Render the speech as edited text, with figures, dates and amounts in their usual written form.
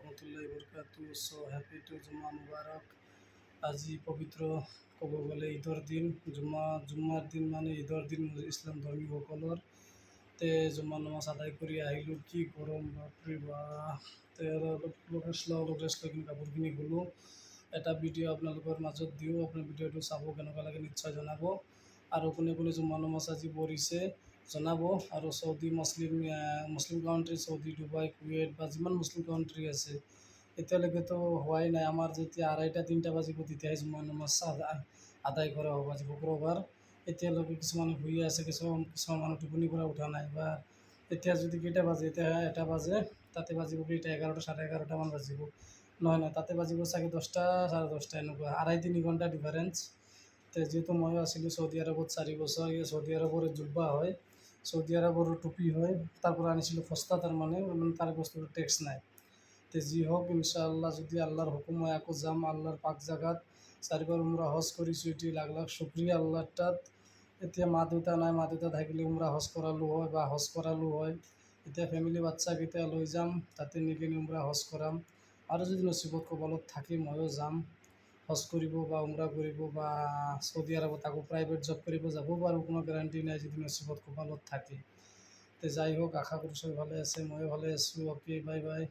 রহমতুল্লাহি বরকাতু। So happy to জুম্মা মুবারক। আজি পবিত্র ক'ব গ'লে ঈদৰ দিন। জুম্মাৰ দিন মানে ঈদৰ দিন ইছলাম ধৰ্মীসকলৰ। জুম্মা নমাজ আদায় কৰি আহিলোঁ। কি গৰম বাপৰে বাপ! অলপ ৰেষ্ট লৈ কিনে কাপোৰখিনি ধুলোঁ। এটা ভিডিঅ' আপোনালোকৰ মাজত দিওঁ, আপুনি ভিডিঅ'টো চাব, কেনেকুৱা লাগে নিশ্চয় জনাব। আৰু কোনে কোনে জুম্মা নমাজ আজি পঢ়িছে জনাব। আৰু মুছলিম কাউণ্ট্ৰি, চৌদি, ডুবাই, কুৱেইট বা যিমান মুছলিম কাউণ্ট্ৰি আছে, এতিয়ালৈকেতো হোৱাই নাই। আমাৰ যেতিয়া 2:30-3টা বাজিব তেতিয়াহে জুম্মা নমাজ আদায় কৰা হ'ব। আজি শুক্ৰবাৰ, এতিয়ালৈকে কিছুমান শুই আছে, কিছুমান মানুহ টোপনিৰ পৰা উঠা নাই। বা এতিয়া যদি কেইটা বাজে, এতিয়া 1টা বাজে, তাতে বাজিব কেইটা, 11টা, 11:30মান বাজিব। নহয়, তাতে বাজিব চাগে 10টা, 10:30 এনেকুৱা, 2.5-3 ঘণ্টা ডিফাৰেঞ্চ। যিহেতু ময়ো আছিলোঁ চৌদি আৰবত 4 বছৰ, চৌদি আৰবৰ জুব্বা হয়, চৌদি আৰবৰ টুপি হয়, তাৰ পৰা আনিছিলোঁ সস্তা, তাৰমানে তাৰ বস্তুটো টেক্স নাই। যি হওক, ইনশাআল্লাহ যদি আল্লাহৰ হুকুম মই আকৌ যাম আল্লাহৰ পাক জাগাত। 4বাৰ উমৰা হজ কৰিছোঁ, এটি লাখ লাখ শুক্ৰিয়া আল্লাহৰ তাত। এতিয়া মা দেউতা নাই, মা দেউতা থাকিলে উমৰা হজ কৰালোঁ হয় বা হজ কৰালোঁ হয়। এতিয়া ফেমিলি বাচ্চাকেইটা লৈ যাম, তাতে নি কিনে উমৰা হজ কৰাম। আৰু যদি নচিবত কপালত থাকে ময়ো যাম হজ কৰিব বা উমৰা কৰিব, বা চৌদি আৰবত আকৌ প্ৰাইভেট জব কৰিব যাব পাৰোঁ, কোনো গেৰাণ্টি নাই যদি নচিবত কপালত থাকে। যাই হোক, আশা কৰোঁ চব ভালে আছে, ময়ো ভালে আছোঁ। Okay, bye bye.